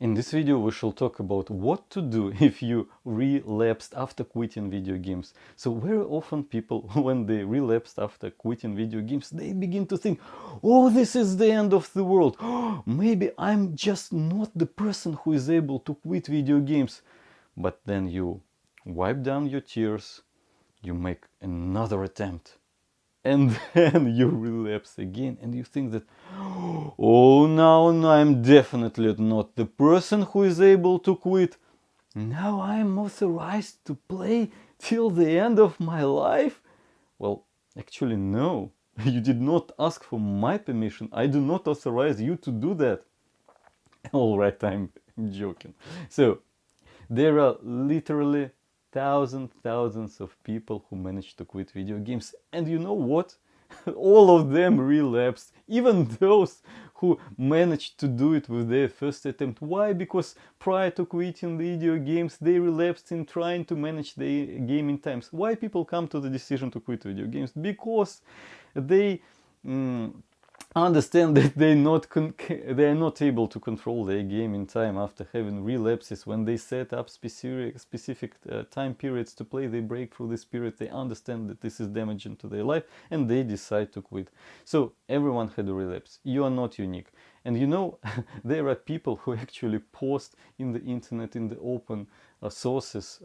In this video we shall talk about what to do if you relapsed after quitting video games. So very often people, when they relapsed after quitting video games, they begin to think, oh, this is the end of the world. Maybe I'm just not the person who is able to quit video games. But then you wipe down your tears, you make another attempt, and then you relapse again, and you think that, oh, now I'm definitely not the person who is able to quit. Now I'm authorized to play till the end of my life. Well, actually, no. You did not ask for my permission. I do not authorize you to do that. All right, I'm joking. So there are literally thousands of people who manage to quit video games, and you know what? All of them relapsed, even those who managed to do it with their first attempt. Why? Because prior to quitting video games, they relapsed in trying to manage their gaming times. Why people come to the decision to quit video games? Because they understand that they are not able to control their gaming time after having relapses. When they set up specific time periods to play, they break through this period. They understand that this is damaging to their life, and they decide to quit. So everyone had a relapse. You are not unique. And you know, there are people who actually post in the internet, in the open sources,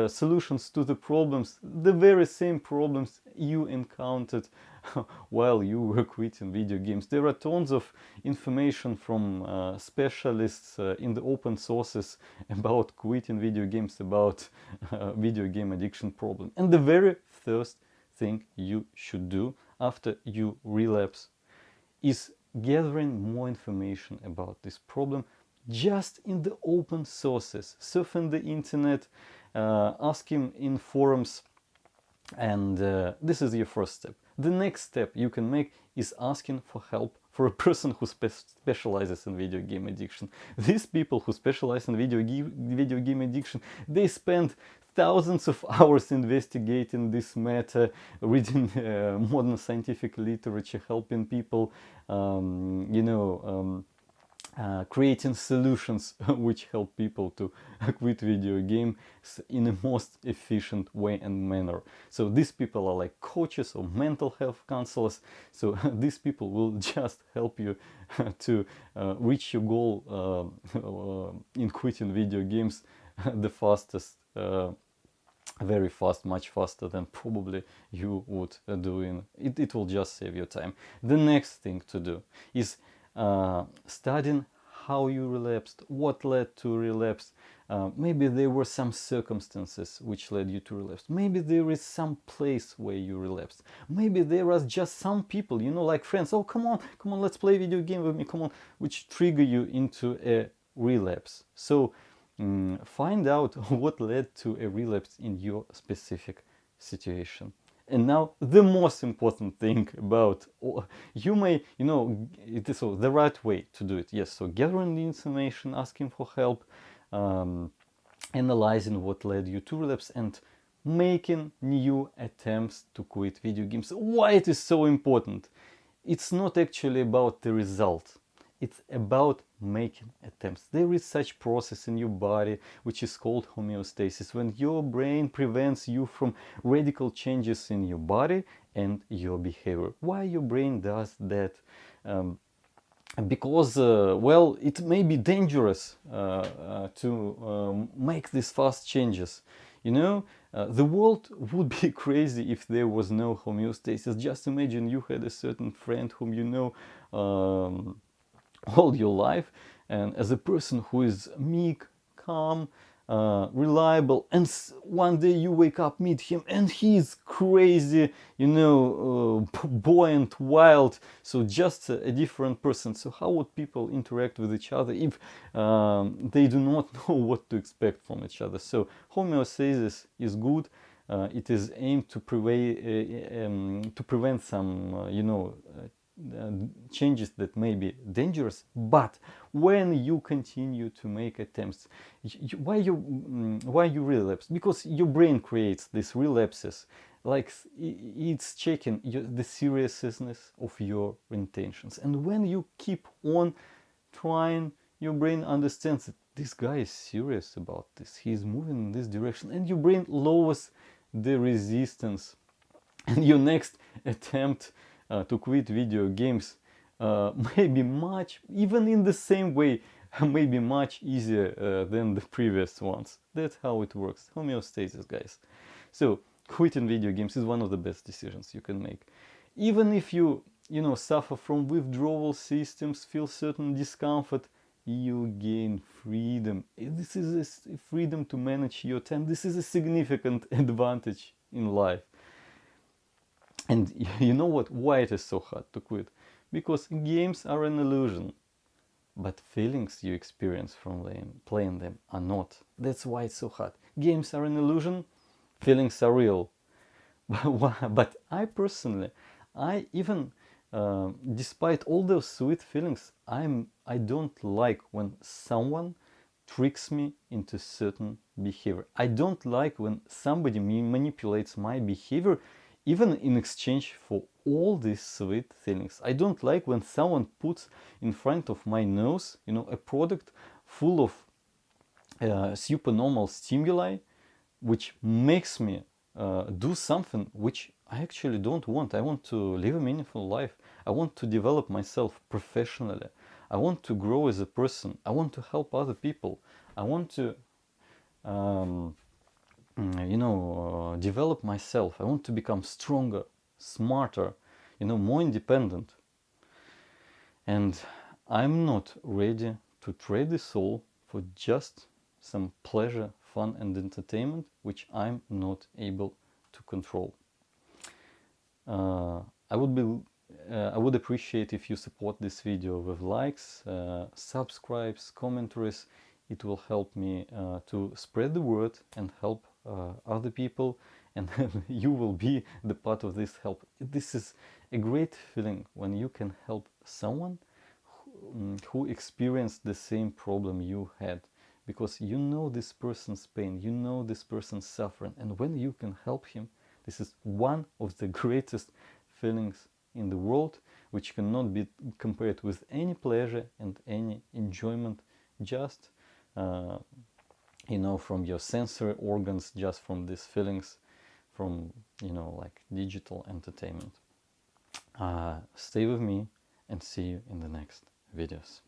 solutions to the problems, the very same problems you encountered while you were quitting video games. There are tons of information from specialists in the open sources about quitting video games, about video game addiction problem. And the very first thing you should do after you relapse is gathering more information about this problem just in the open sources. Surfing the internet, asking in forums, and this is your first step. The next step you can make is asking for help for a person who specializes in video game addiction. These people who specialize in video game addiction, they spend thousands of hours investigating this matter, reading modern scientific literature, helping people, creating solutions which help people to quit video games in a most efficient way and manner. So these people are like coaches or mental health counselors. So these people will just help you to reach your goal in quitting video games the fastest, very fast, much faster than probably you would do it will just save your time. The next thing to do is studying how you relapsed, what led to relapse. Maybe there were some circumstances which led you to relapse. Maybe there is some place where you relapsed. Maybe there are just some people, like friends. Oh, come on, let's play video game with me, come on, which trigger you into a relapse. So find out what led to a relapse in your specific situation. And now the most important thing about, you may, it is the right way to do it. Yes, so gathering the information, asking for help, analyzing what led you to relapse, and making new attempts to quit video games. Why it is so important? It's not actually about the result. It's about making attempts. There is such process in your body which is called homeostasis, when your brain prevents you from radical changes in your body and your behavior. Why your brain does that? Because it may be dangerous to make these fast changes. The world would be crazy if there was no homeostasis. Just imagine you had a certain friend whom you know all your life, and as a person who is meek, calm, reliable, and one day you wake up, meet him, and he's crazy, buoyant, wild, so just a different person. So how would people interact with each other if they do not know what to expect from each other? So homeostasis is good. It is aimed to prevent some changes that may be dangerous. But when you continue to make attempts, why you relapse? Because your brain creates these relapses, like it's checking the seriousness of your intentions. And when you keep on trying, your brain understands that this guy is serious about this, he's moving in this direction, and your brain lowers the resistance. And your next attempt to quit video games may be much, even in the same way, may be much easier than the previous ones. That's how it works. Homeostasis, guys. So quitting video games is one of the best decisions you can make. Even if you suffer from withdrawal systems, feel certain discomfort, you gain freedom. This is a freedom to manage your time. This is a significant advantage in life. And you know what? Why it is so hard to quit? Because games are an illusion, but feelings you experience from playing them are not. That's why it's so hard. Games are an illusion, feelings are real. But I personally, I even, despite all those sweet feelings, I don't like when someone tricks me into certain behavior. I don't like when somebody manipulates my behavior, even in exchange for all these sweet feelings. I don't like when someone puts in front of my nose, a product full of supernormal stimuli, which makes me do something which I actually don't want. I want to live a meaningful life. I want to develop myself professionally. I want to grow as a person. I want to help other people. I want to develop myself. I want to become stronger, smarter, more independent. And I'm not ready to trade this all for just some pleasure, fun and entertainment, which I'm not able to control. I would appreciate if you support this video with likes, subscribes, commentaries. It will help me to spread the word and help other people, and you will be the part of this help. This is a great feeling when you can help someone who experienced the same problem you had, because you know this person's pain, you know this person's suffering, and when you can help him, this is one of the greatest feelings in the world, which cannot be compared with any pleasure and any enjoyment, just from your sensory organs, just from these feelings, from like digital entertainment. Stay with me and see you in the next videos.